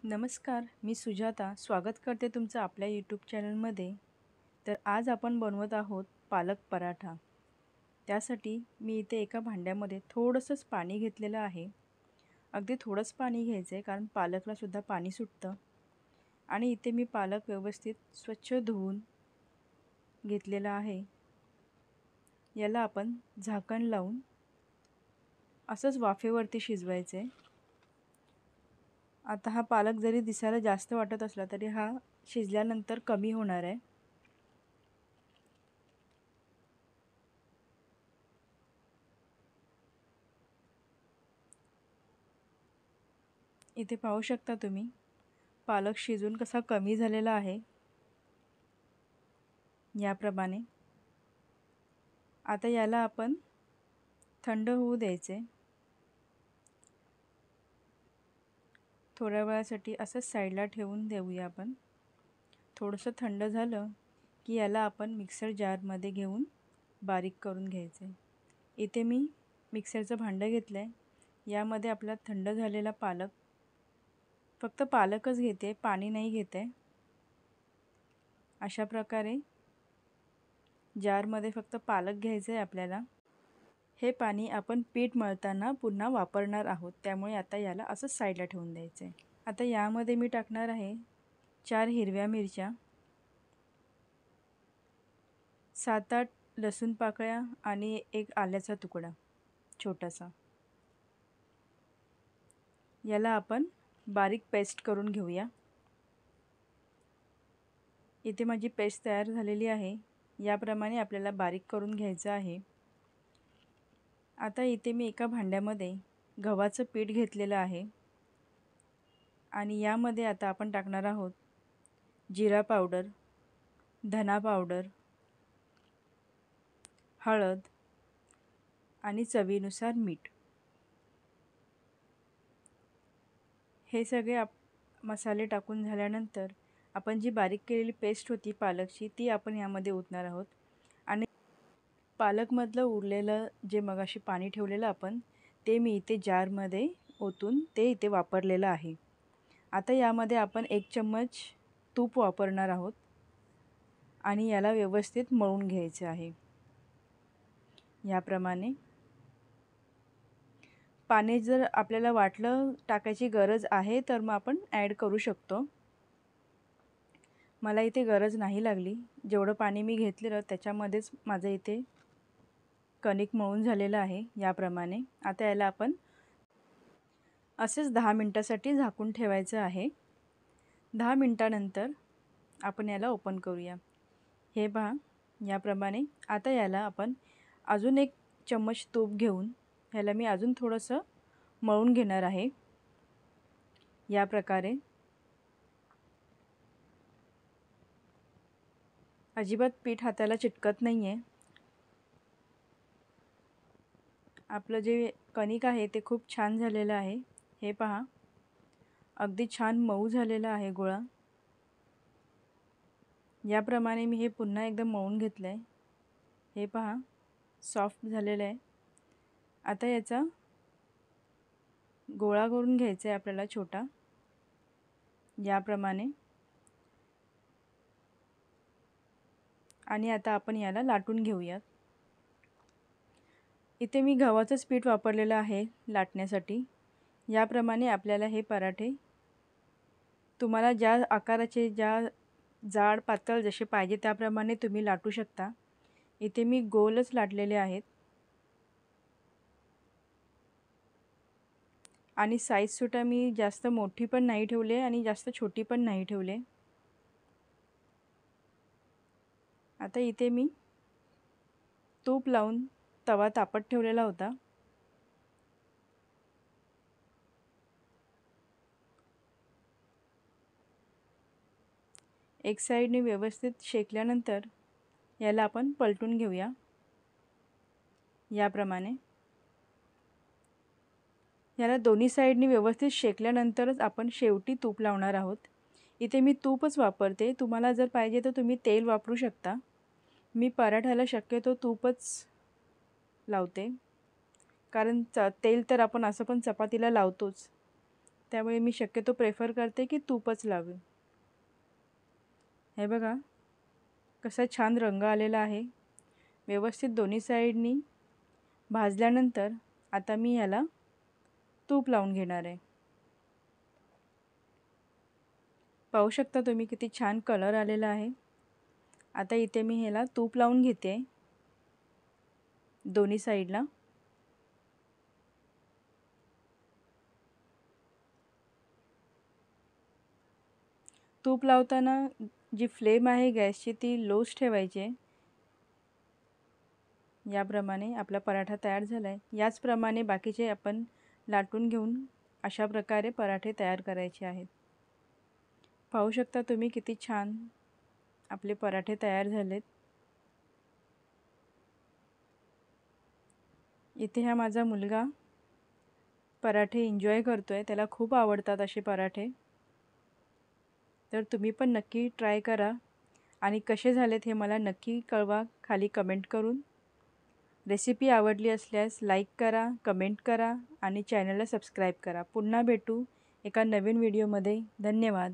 नमस्कार, मी सुजाता स्वागत करते तुमचं आपल्या यूट्यूब चॅनलमध्ये. तर आज आपण बनवत आहोत पालक पराठा. त्यासाठी मी इथे एका भांड्यामध्ये थोडंसंच पाणी घेतलेलं आहे. अगदी थोडंच पाणी घ्यायचं आहे कारण पालकलासुद्धा पाणी सुटतं. आणि इथे मी पालक व्यवस्थित स्वच्छ धुवून घेतलेला आहे. याला आपण झाकण लावून असंच वाफेवरती शिजवायचं आहे. आता हा पालक जरी दिसायला जास्त वाटत असला तरी हा शिजल्यानंतर कमी होणार आहे. इथे पाहू शकता तुम्ही पालक शिजून कसा कमी झालेला आहे. याप्रमाणे आता याला आपण थंड होऊ द्यायचे. थोड्या वेळासाठी असं साईडला ठेवून देऊया आपण. थोडंसं थंड झालं की याला आपण मिक्सर जारमध्ये घेऊन बारीक करून घ्यायचे. इथे मी मिक्सरचं भांडं घेतलं आहे. यामध्ये आपला थंड झालेला पालक, फक्त पालकच घेते, पाणी नाही घेते. अशा प्रकारे जारमध्ये फक्त पालक घ्यायचं आहे आपल्याला. हे पाणी आपण पीठ मळताना पुन्हा वापरणार आहोत, त्यामुळे आता याला असं साईडला ठेवून द्यायचं आहे. आता यामध्ये मी टाकणार आहे 4 हिरव्या मिरच्या, 7-8 लसूण पाकळ्या आणि एक आल्याचा तुकडा छोटासा. याला आपण बारीक पेस्ट करून घेऊया. इथे माझी पेस्ट तयार झालेली आहे. याप्रमाणे आपल्याला बारीक करून घ्यायचं आहे. आता इथे मी एका भांड्यामध्ये गव्हाचं पीठ घेतलेलं आहे आणि यामध्ये आता आपण टाकणार आहोत जिरा पावडर, धना पावडर, हळद आणि चवीनुसार मीठ. हे सगळे मसाले टाकून झाल्यानंतर आपण जी बारीक केलेली पेस्ट होती पालकची ती आपण यामध्ये ओतणार आहोत. आणि पालकमधलं उरलेलं जे मगाशी पाणी ठेवलेलं आपण ते मी इथे जारमध्ये ओतून ते इथे वापरलेलं आहे. आता यामध्ये आपण 1 चम्मच तूप वापरणार आहोत आणि याला व्यवस्थित मळून घ्यायचे आहे. याप्रमाणे पाणी जर आपल्याला वाटलं टाकायची गरज आहे तर मग आपण ॲड करू शकतो. मला इथे गरज नाही लागली. जेवढं पाणी मी घेतलेलं त्याच्यामध्येच माझं इथे कणिक मळून झालेलं आहे. याप्रमाणे आता याला आपण असेच 10 मिनिटासाठी झाकून ठेवायचं आहे. 10 मिनिटानंतर आपण याला ओपन करूया. हे पहा याप्रमाणे. आता याला आपण अजून 1 चम्मच तूप घेऊन ह्याला मी अजून थोडंसं मळून घेणार आहे. या प्रकारे अजिबात पीठ हाताला चिटकत नाही आहे. आपलं जे कणिक आहे ते खूप छान झालेलं आहे. हे पहा अगदी छान मऊ झालेला आहे गोळा. याप्रमाणे मी हे पुन्हा एकदा मळून घेतलं आहे. हे पहा सॉफ्ट झालेलं आहे. आता याचा गोळा करून घ्यायचा आहे आपल्याला छोटा. याप्रमाणे आणि आता आपण याला लाटून घेऊयात. इथे मी गव्हाचंच पीठ वापरलेलं आहे लाटण्यासाठी. याप्रमाणे आपल्याला हे पराठे तुम्हाला ज्या आकाराचे, ज्या जाड पातळ जसे पाहिजे त्याप्रमाणे तुम्ही लाटू शकता. इथे मी गोलच लाटलेले आहेत आणि साईजसुद्धा मी जास्त मोठी पण नाही ठेवले आणि जास्त छोटी पण नाही ठेवले. आता इथे मी तूप लावून तवा तापत ठेवलेला होता. एक साईडने व्यवस्थित शेकल्यानंतर याला आपण पलटून घेऊया. याप्रमाणे याला दोन्ही साईडने व्यवस्थित शेकल्यानंतरच आपण शेवटी तूप लावणार आहोत. इथे मी तूपच वापरते. तुम्हाला जर पाहिजे तर तुम्ही तेल वापरू शकता. मी पराठ्याला शक्यतो तूपच लावते कारण तेल तर आपण असं पण चपातीला लावतोच. त्यामुळे मी शक्यतो प्रेफर करते की तूपच लावे. हे बघा कसा छान रंग आलेला आहे. व्यवस्थित दोन्ही साईडनी भाजल्यानंतर आता मी याला तूप लावून घेणार आहे. पाहू शकता तुम्ही किती छान कलर आलेला आहे. आता इथे मी ह्याला तूप लावून घेते दोन्ही साईडला. तूप लावताना जी फ्लेम आहे गॅसची ती लोच ठेवायची. याप्रमाणे आपला पराठा तयार झाला आहे. याचप्रमाणे बाकीचे आपण लाटून घेऊन अशा प्रकारे पराठे तयार करायचे आहेत. पाहू शकता तुम्ही किती छान आपले पराठे तयार झालेत. इथे हा माझा मुलगा पराठे एन्जॉय करतोय. त्याला खूप आवडतात असे पराठे. तर तुम्ही पण नक्की ट्राय करा आणि कसे झालेत हे मला नक्की कळवा खाली कमेंट करून. रेसिपी आवडली असल्यास लाईक करा, कमेंट करा आणि चॅनलला सबस्क्राईब करा. पुन्हा भेटू एका नवीन व्हिडिओमध्ये. धन्यवाद.